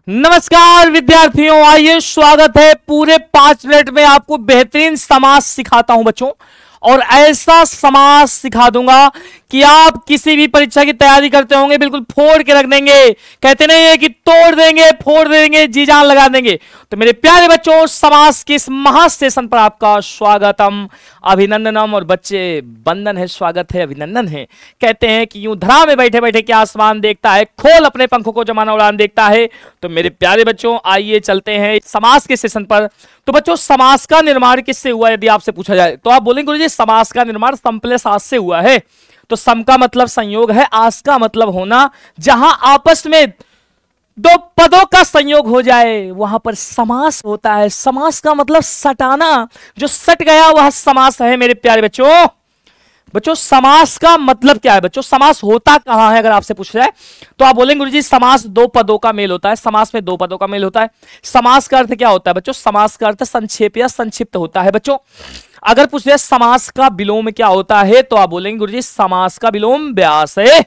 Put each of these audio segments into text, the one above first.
नमस्कार विद्यार्थियों, आइए स्वागत है। पूरे 5 मिनट में आपको बेहतरीन समास सिखाता हूं बच्चों, और ऐसा समास सिखा दूंगा कि आप किसी भी परीक्षा की तैयारी करते होंगे बिल्कुल फोड़ के रख देंगे। कहते नहीं है कि तोड़ देंगे, फोड़ देंगे, जी जान लगा देंगे। तो मेरे प्यारे बच्चों, समास के इस महा सेशन पर आपका स्वागतम, अभिनंदनम। और बच्चे बंदन है, स्वागत है, अभिनंदन है। कहते हैं कि यूं धरा में बैठे बैठे क्या आसमान देखता है, खोल अपने पंखों को जमाना उड़ान देखता है। तो मेरे प्यारे बच्चों, आइए चलते हैं समास के सेशन पर। तो बच्चों, समास का निर्माण किससे हुआ यदि आपसे पूछा जाए तो आप बोलेंगे गुरुजी समास का निर्माण सम प्लस आस से हुआ है। तो सम का मतलब संयोग है, आस का मतलब होना। जहां आपस में दो पदों का संयोग हो जाए वहां पर समास होता है। समास का मतलब सटाना, जो सट गया वह समास है। मेरे प्यारे बच्चों, समास का मतलब क्या है बच्चों? समास होता कहां है अगर आपसे पूछा जाए तो आप बोलेंगे गुरुजी समास दो पदों का मेल होता है। समास में दो पदों का मेल होता है। समास का अर्थ क्या होता है बच्चों? समास का अर्थ संक्षेप या संक्षिप्त होता है बच्चों। अगर पूछ जाए समास का विलोम क्या होता है तो आप बोलेंगे गुरुजी समास का विलोम व्यास है।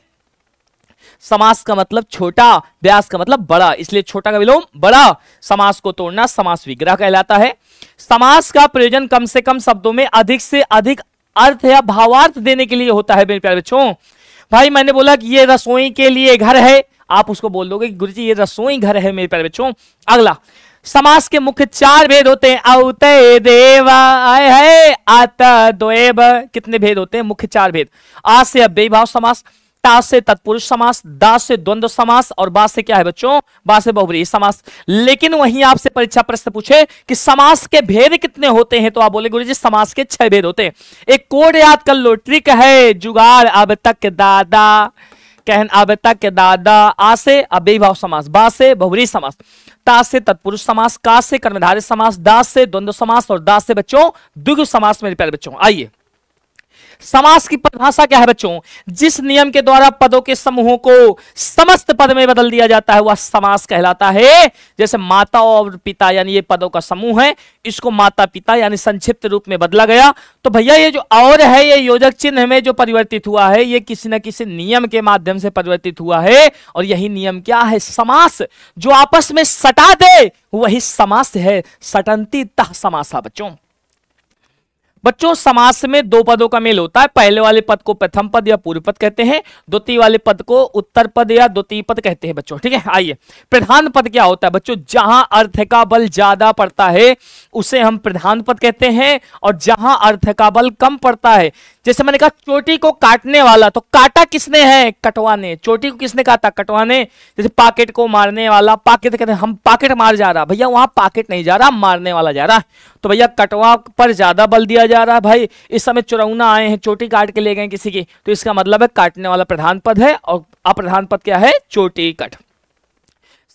समास का मतलब छोटा, व्यास का मतलब बड़ा, इसलिए छोटा का विलोम बड़ा। समास को तोड़ना समास विग्रह कहलाता है। समास का प्रयोजन कम से कम शब्दों में अधिक से अधिक अर्थ या भावार्थ देने के लिए होता है। मेरे प्यारे बच्चों, भाई मैंने बोला कि ये रसोई के लिए घर है, आप उसको बोल दोगे कि गुरुजी ये रसोई घर है। मेरे प्यारे बच्चों, अगला, समास के मुख्य 4 भेद होते हैं। औते देव आए है आता द्वेब। कितने भेद होते हैं? मुख्य 4 भेद। आ से अव्ययी भाव समास, ता से तत्पुरुष समास, दा से द्वंद्व समास, और बा से क्या है बच्चों? बा से बहुव्रीहि समास। लेकिन वहीं आपसे परीक्षा प्रश्न पूछे कि समास के भेद कितने होते हैं तो आप बोले गुरुजी समास के 6 भेद होते हैं। एक कोड याद कर लो, ट्रिक है, जुगाड़। अब तक दादा कहन, अब तक दादा। आ से अव्ययी भाव समास, बा से बहुव्रीहि समास, ता से तत्पुरुष समास, का से कर्मधारय समास, दा से द्वंद्व समास, और दा से बच्चों द्विगु समास। मेरे प्यारे बच्चों, आइए, समास की परिभाषा क्या है बच्चों? जिस नियम के द्वारा पदों के समूहों को समस्त पद में बदल दिया जाता है वह समास कहलाता है। जैसे माता और पिता, यानी ये पदों का समूह है, इसको माता पिता यानी संक्षिप्त रूप में बदला गया। तो भैया ये जो और है, ये योजक चिन्ह में जो परिवर्तित हुआ है, ये किसी न किसी नियम के माध्यम से परिवर्तित हुआ है। और यही नियम क्या है? समास। जो आपस में सटा दे वही समास है। सटंती तः समासा। बच्चों, समास में 2 पदों का मेल होता है। पहले वाले पद को प्रथम पद या पूर्व पद कहते हैं, द्वितीय वाले पद को उत्तर पद या द्वितीय पद कहते हैं बच्चों। ठीक है, आइए, प्रधान पद क्या होता है बच्चों? जहां अर्थ का बल ज्यादा पड़ता है उसे हम प्रधान पद कहते हैं, और जहां अर्थ का बल कम पड़ता है, जैसे मैंने कहा चोटी को काटने वाला, तो काटा किसने है? कटवाने। चोटी को किसने काटा? कटवाने। जैसे पाकेट को मारने वाला, पाकेट कहते हैं, हम पाकेट मार जा रहा, भैया वहां पाकेट नहीं जा रहा, मारने वाला जा रहा है। तो भैया कटवा पर ज्यादा बल दिया जा रहा है। भाई इस समय चुरौना आए हैं, चोटी काट के ले गए किसी की, तो इसका मतलब है काटने वाला प्रधान पद है, और अप्रधान पद क्या है? चोटी कट।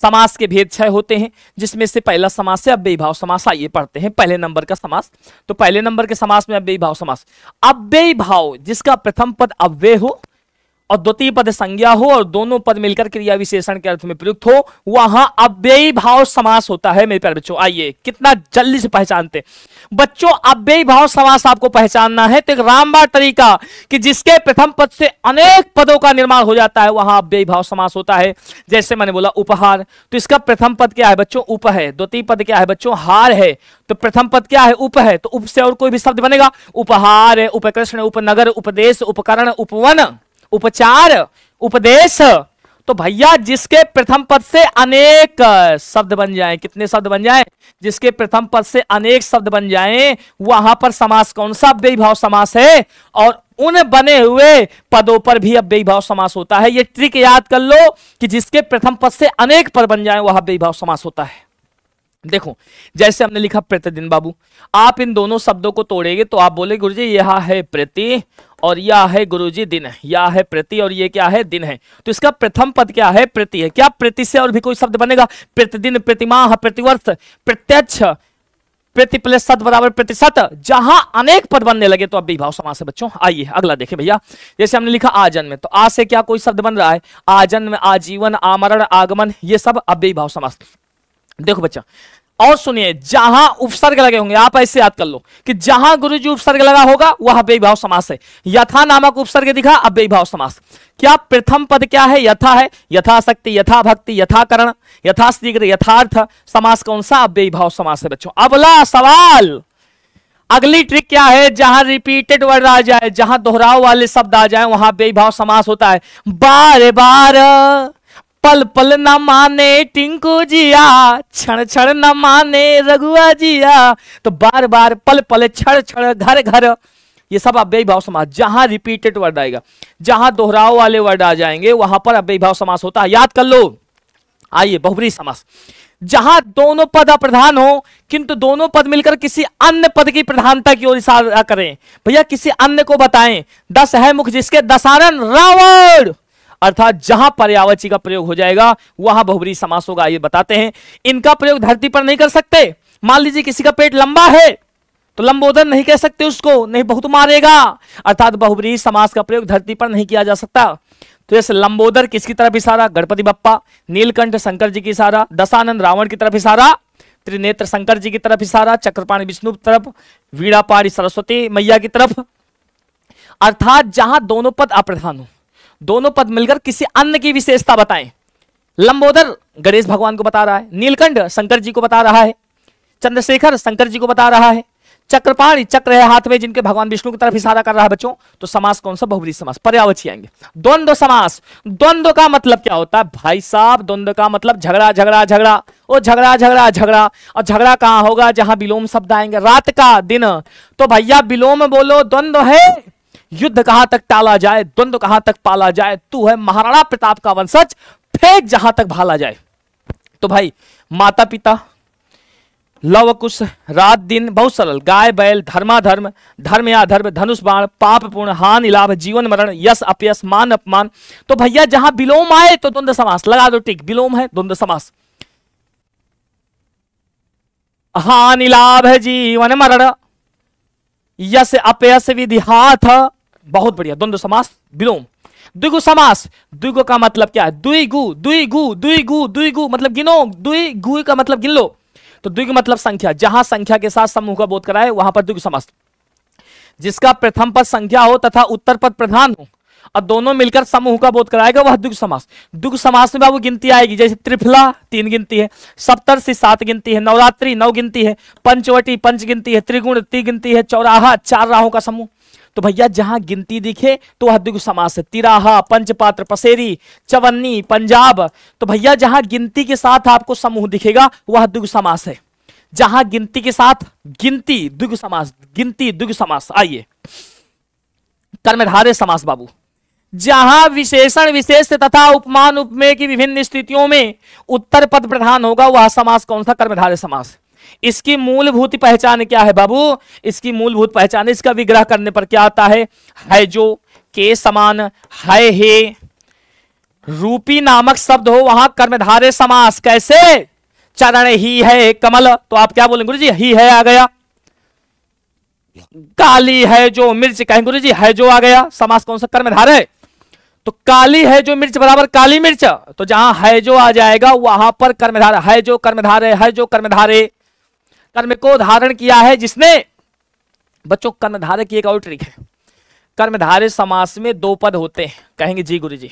समास के भेद 6 होते हैं, जिसमें से पहला समास है अव्ययी भाव समास। आइए पढ़ते हैं पहले नंबर का समास। तो पहले नंबर के समास में अव्ययी भाव समास। अव्ययी भाव जिसका प्रथम पद अव्यय हो और द्वितीय पद संज्ञा हो और दोनों पद मिलकर क्रिया विशेषण के अर्थ में प्रयुक्त हो, वहां अव्ययी भाव समास होता है। मेरे प्यारे बच्चों, आइए कितना जल्दी से पहचानते बच्चों। अव्ययी भाव समास आपको पहचानना है तो एक रामबाण तरीका कि जिसके प्रथम पद से अनेक पदों का निर्माण हो जाता है वहां अव्ययी भाव समास होता है। जैसे मैंने बोला उपहार, तो इसका प्रथम पद क्या है बच्चों? उप है। द्वितीय पद क्या है बच्चों? हार है। तो प्रथम पद क्या है? उप है। तो उप से और कोई भी शब्द बनेगा? उपहार, उपकृष्ण, उपनगर, उपदेश, उपकरण, उपवन, उपचार, उपदेश। तो भैया जिसके प्रथम पद से अनेक शब्द बन जाए, कितने शब्द बन जाए? जिसके प्रथम पद से अनेक शब्द बन जाएं, वहां पर समास कौन सा? अव्ययी भाव समास है। और उन बने हुए पदों पर भी अव्ययी भाव समास होता है। ये ट्रिक याद कर लो कि जिसके प्रथम पद से अनेक पद बन जाए वह अव्ययी भाव समास होता है। देखो, जैसे हमने लिखा प्रतिदिन बाबू, आप इन दोनों शब्दों को तोड़ेंगे तो आप बोले गुरुजी यह है प्रति और यह है गुरुजी दिन है। यह है प्रति और ये क्या है? दिन है। तो इसका प्रथम पद क्या है? प्रति है। क्या प्रति से और भी कोई शब्द बनेगा? प्रतिदिन, प्रतिमाह, प्रतिवर्ष, प्रत्यक्ष, प्रति प्लस सत बराबर प्रतिशत। जहां अनेक पद बनने लगे तो अव्ययी भाव समास है बच्चों। आइए अगला देखें भैया। जैसे हमने लिखा आजन्म, तो आ से क्या कोई शब्द बन रहा है? आजन्म, आजीवन, आमरण, आगमन, ये सब अव्ययी भाव समास। देखो बच्चा, और सुनिए, जहां उपसर्ग लगे होंगे, आप ऐसे याद कर लो कि जहां गुरुजी उपसर्ग लगा होगा वह अव्ययीभाव समास है। यथा नामक उपसर्ग दिखा, अव्ययीभाव समास। क्या प्रथम पद क्या है? यथा है। यथाशक्ति, यथा भक्ति, यथाकरण, यथाशीघ्र, यथार्थ समास कौन सा? अव्ययीभाव समास है बच्चों। अगला सवाल, अगली ट्रिक क्या है? जहां रिपीटेड वर्ड आ जाए, जहां दोहराव वाले शब्द आ जाए, वहां अव्ययीभाव समास होता है। बार बार, पल पल न माने टिंकू जिया, क्षण क्षण न माने रघुआ जिया। तो बार बार, पल पल, क्षण क्षण, घर घर, ये सब अव्ययीभाव समास। जहां रिपीटेड वर्ड आएगा, जहां दोहराव वाले वर्ड आ जाएंगे, वहां पर अव्ययीभाव समास होता है। याद कर लो। आइए, बहुब्रीहि समास, जहां दोनों पद अप्रधान हो किंतु दोनों पद मिलकर किसी अन्य पद की प्रधानता की ओर इशारा करें। भैया किसी अन्य को बताएं। 10 है मुख जिसके दसानन रावण, अर्थात जहां पर्यायवाची का प्रयोग हो जाएगा वहां बहुब्रीहि समास होगा। ये बताते हैं। इनका प्रयोग धरती पर नहीं कर सकते। मान लीजिए किसी का पेट लंबा है तो लंबोदर नहीं कह सकते उसको, नहीं बहुत मारेगा। अर्थात बहुब्रीहि समास का प्रयोग धरती पर नहीं किया जा सकता। तो जैसे लंबोदर किसकी तरफ इशारा? गणपति बप्पा। नीलकंठ शंकर जी की इशारा। दशानन रावण की तरफ इशारा। त्रिनेत्र शंकर जी की तरफ इशारा। चक्रपाणि विष्णु की तरफ। वीणापाणी सरस्वती मैया की तरफ। अर्थात जहां दोनों पद अप्रधान हो, दोनों पद मिलकर किसी अन्य की विशेषता बताएं। लंबोदर गणेश भगवान को बता रहा है, नीलकंठ शंकर जी को बता रहा है, चंद्रशेखर शंकर जी को बता रहा है, चक्रपाणि चक्र है हाथ में जिनके भगवान विष्णु की तरफ इशारा कर रहा है बच्चों। तो समास कौन सा? बहुब्रीहि समास। पर्यायवाची आएंगे। द्वंद्व समास। द्वंद्व का मतलब क्या होता है भाई साहब? द्वंद्व का मतलब झगड़ा झगड़ा झगड़ा, ओ झगड़ा झगड़ा झगड़ा। और झगड़ा कहां होगा? जहां विलोम शब्द आएंगे। रात का दिन, तो भैया विलोम बोलो, द्वंद्व है। युद्ध कहां तक टाला जाए, द्वंद्व कहां तक पाला जाए, तू है महाराणा प्रताप का वंशज, फेंक जहां तक भाला जाए। तो भाई माता पिता, लव कुश, रात दिन, बहुत सरल। गाय बैल, धर्माधर्म, धर्म या अधर्म, धनुष बाण, पाप पूर्ण, हानि लाभ, जीवन मरण, यश अपयश, मान अपमान। तो भैया जहां विलोम आए तो द्वंद्व समास लगा दो टिक। विलोम है द्वंद्व समास। हानि लाभ है जीवन मरण, यश अपयश विधि हाथ, बहुत बढ़िया। द्वंद्व समास विलोम। द्विगु समास। द्विगु का मतलब क्या है? द्विगु, द्विगु, द्विगु, द्विगु मतलब गिनो, द्विगु का मतलब गिन लो। तो द्विगु मतलब संख्या। जहां संख्या के साथ समूह का बोध कराए वहां पर द्विगु समास। जिसका प्रथम पद संख्या हो तथा उत्तर पद प्रधान हो और दोनों मिलकर समूह का बोध कराएगा वह द्विगु समास। द्विगु समास में बाबू गिनती आएगी। जैसे त्रिफला 3 गिनती है, सप्तर्षि 7 गिनती है, नवरात्रि 9 गिनती है, पंचवटी 5 गिनती है, त्रिगुण 3 गिनती है, चौराहा 4 राहों का समूह। तो भैया जहां गिनती दिखे तो वह द्विगु समास है। तिराहा, पंचपात्र, पसेरी, चवन्नी, पंजाब। तो भैया जहां गिनती के साथ आपको समूह दिखेगा वह द्विगु समास है। जहां गिनती के साथ गिनती द्विगु समास, गिनती द्विगु समास। आइए कर्मधारय समास बाबू। जहां विशेषण विशेष तथा उपमान उपमेय की विभिन्न स्थितियों में उत्तर पद प्रधान होगा वह समास कौन सा? कर्मधारय समास। इसकी मूलभूत पहचान क्या है बाबू? इसकी मूलभूत पहचान, इसका विग्रह करने पर क्या आता है जो, के समान, है हे, रूपी नामक शब्द हो वहां कर्मधारय समास। कैसे? चरण ही है कमल, तो आप क्या बोलेंगे गुरुजी? ही है आ गया। काली है जो मिर्च, कहेंगे गुरुजी है जो आ गया। समास कौन सा? कर्मधारय। तो काली है जो मिर्च बराबर काली मिर्च, तो जहां है जो आ जाएगा वहां पर कर्मधारय। है जो कर्मधारय, है जो कर्मधारय। कर्म को धारण किया है जिसने। बच्चों कर्मधारय की एक और ट्रिक है। कर्मधारय समास में 2 पद होते हैं। कहेंगे जी गुरुजी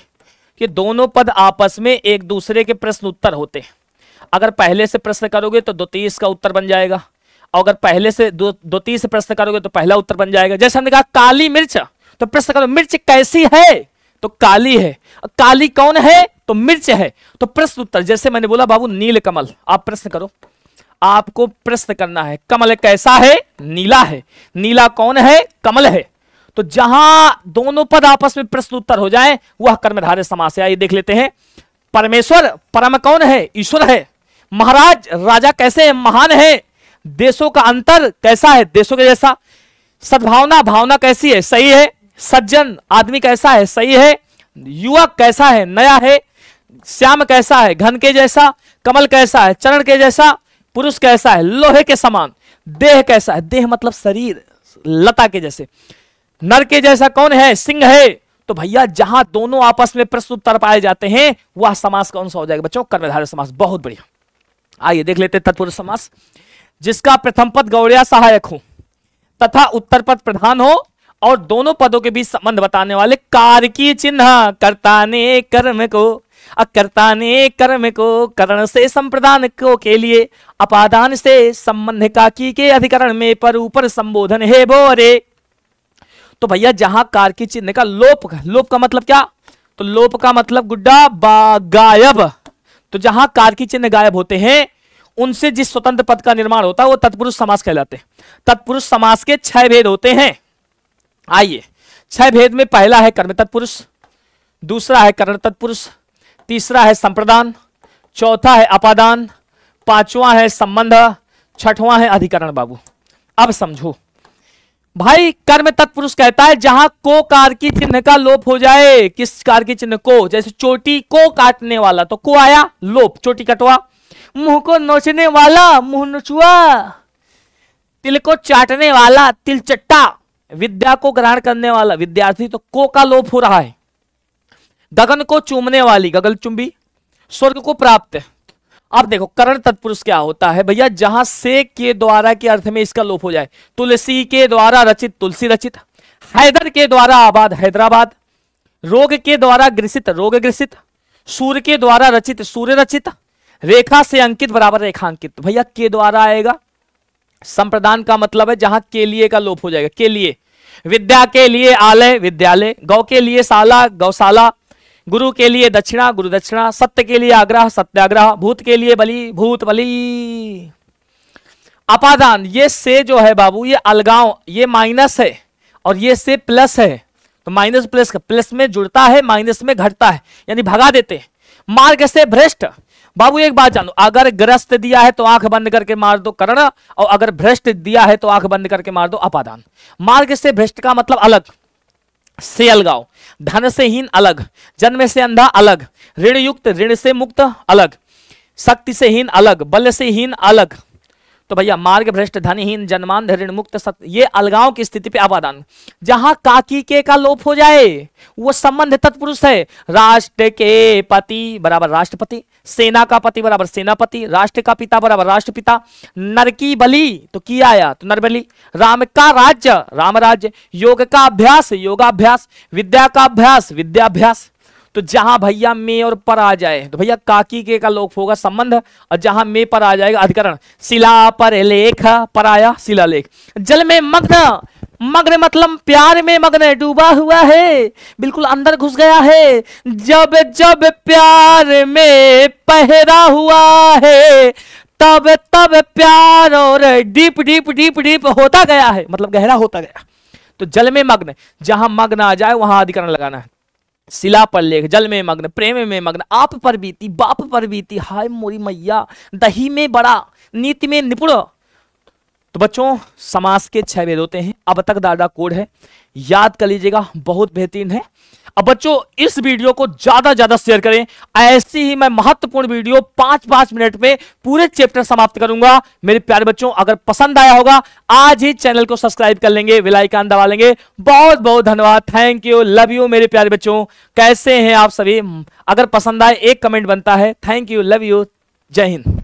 कि दोनों पद आपस में एक दूसरे के प्रश्न उत्तर होते हैं। अगर पहले से प्रश्न करोगे तो द्वितीय का उत्तर बन जाएगा, और अगर पहले से द्वितीय से प्रश्न करोगे तो पहला उत्तर बन जाएगा। जैसे हमने कहा काली मिर्च, तो प्रश्न करो मिर्च कैसी है? तो काली है। काली कौन है? तो मिर्च है। तो प्रश्न उत्तर। जैसे मैंने बोला बाबू नील कमल, आप प्रश्न करो, आपको प्रश्न करना है कमल कैसा है? नीला है। नीला कौन है? कमल है। तो जहां दोनों पद आपस में प्रश्न उत्तर हो जाए वह कर्मधारय समास है। आइए देख लेते हैं। परमेश्वर परम कौन है? ईश्वर है। महाराज राजा कैसे है? महान है। देशों का अंतर कैसा है? देशों के जैसा। सद्भावना भावना कैसी है? सही है। सज्जन आदमी कैसा है? सही है। युवक कैसा है? नया है। श्याम कैसा है? घन के जैसा। कमल कैसा है? चरण के जैसा। पुरुष कैसा है? लोहे के समान। देह कैसा है? देह मतलब शरीर, लता के जैसे। नर के जैसा कौन है? सिंह है। तो भैया जहां दोनों आपस में प्रश्न उत्तर पाए जाते हैं वह समास कौन सा हो जाएगा बच्चों? कर्मधारय समास। बहुत बढ़िया। आइए देख लेते तत्पुरुष समास। जिसका प्रथम पद गौड़िया सहायक हो तथा उत्तर पद प्रधान हो और दोनों पदों के बीच संबंध बताने वाले कारकी चिन्ह कर्ता ने कर्म को अकर्ता ने कर्म को करण से संप्रदान को के लिए अपादान से संबंध काकी के अधिकरण में पर ऊपर संबोधन है बोरे। तो भैया जहां कारकी चिन्ह का लोप का मतलब क्या? तो लोप का मतलब गुड्डा गायब। तो जहां कारकी चिन्ह गायब होते हैं उनसे जिस स्वतंत्र पद का निर्माण होता है वो तत्पुरुष समास कहलाते हैं। तत्पुरुष समास के 6 भेद होते हैं। आइए 6 भेद में पहला है कर्म तत्पुरुष, दूसरा है करण तत्पुरुष, तीसरा है संप्रदान, चौथा है अपादान, पांचवा है संबंध, छठवां है अधिकरण। बाबू अब समझो भाई, कर्म तत्पुरुष कहता है जहां को कारकी चिन्ह का लोप हो जाए। किस कारकी चिन्ह को? जैसे चोटी को काटने वाला तो को आया लोप, चोटी कटवा। मुंह को नोचने वाला मुंह नोचुआ, तिल को चाटने वाला तिल चट्टा, विद्या को ग्रहण करने वाला विद्यार्थी तो को का लोप हो रहा है। गगन को चूमने वाली गगन चुंबी, स्वर्ग को प्राप्त। अब देखो करण तत्पुरुष क्या होता है भैया, जहां से के द्वारा के अर्थ में इसका लोप हो जाए। तुलसी के द्वारा रचित तुलसी रचित, हैदर के द्वारा आबाद हैदराबाद, रोग के द्वारा ग्रसित रोग ग्रसित, सूर्य के द्वारा रचित सूर्य रचित, रेखा से अंकित बराबर रेखांकित। भैया के द्वारा आएगा। संप्रदान का मतलब है जहां के लिए का लोप हो जाएगा। के लिए, विद्या के लिए आलय विद्यालय, गौ के लिए शाला गौशाला, गुरु के लिए दक्षिणा गुरु दक्षिणा, सत्य के लिए आग्रह सत्याग्रह, भूत के लिए बलि भूत बलि। अपादान ये से जो है बाबू ये अलगाव, ये माइनस है और ये से प्लस है। तो माइनस प्लस प्लस में जुड़ता है माइनस में घटता है, यानी भगा देते हैं। मार्ग से भ्रष्ट, बाबू एक बात जानो, अगर ग्रस्त दिया है तो आंख बंद करके मार दो कर्ण, और अगर भ्रष्ट दिया है तो आंख बंद करके मार दो अपादान। मार्ग से भ्रष्ट का मतलब अलग, से अलगाव, धन से हीन अलग, जन्म से अंधा अलग, ऋण युक्त ऋण से मुक्त अलग, शक्ति से हीन अलग, बल से हीन अलग। तो भैया मार्ग भ्रष्ट धनहीन जन्मांध ऋण मुक्त सत्य, ये अलगाव की स्थिति पे अपादान। जहां काकी के का लोप हो जाए वो संबंध तत्पुरुष है। राष्ट्र के पति बराबर राष्ट्रपति, सेना का पति बराबर सेनापति, राष्ट्र का पिता बराबर राष्ट्रपिता, नर की बलि तो की आया तो नरबली, राम का राज्य राम राज्य, योग का अभ्यास योगाभ्यास, विद्या का अभ्यास विद्याभ्यास। तो जहां भैया में और पर आ जाए तो भैया काकी के का लोप होगा संबंध, और जहां में पर आ जाएगा अधिकरण। शिला पर लेख पर आया शिलालेख। जल में मग्न, मग्न मतलब प्यार में मग्न, डूबा हुआ है, बिल्कुल अंदर घुस गया है। जब जब प्यार में पहरा हुआ है तब तब प्यार और डीप डीप डीप डीप होता गया है, मतलब गहरा होता गया। तो जल में मग्न, जहां मग्न आ जाए वहां अधिकरण लगाना है। शिला पर लेख, जल में मग्न, प्रेम में मग्न, आप पर बीती बाप पर बीती, हाय मोरी मैया, दही में बड़ा नीति में निपुण। तो बच्चों समास के 6 भेद होते हैं। अब तक दादा कोड है, याद कर लीजिएगा, बहुत बेहतरीन है। अब बच्चों इस वीडियो को ज्यादा शेयर करें, ऐसी ही मैं महत्वपूर्ण वीडियो 5-5 मिनट में पूरे चैप्टर समाप्त करूंगा। मेरे प्यारे बच्चों अगर पसंद आया होगा आज ही चैनल को सब्सक्राइब कर लेंगे, बेल आइकन दबा लेंगे। बहुत बहुत धन्यवाद, थैंक यू, लव यू मेरे प्यारे बच्चों। कैसे हैं आप सभी? अगर पसंद आए एक कमेंट बनता है। थैंक यू, लव यू, जय हिंद।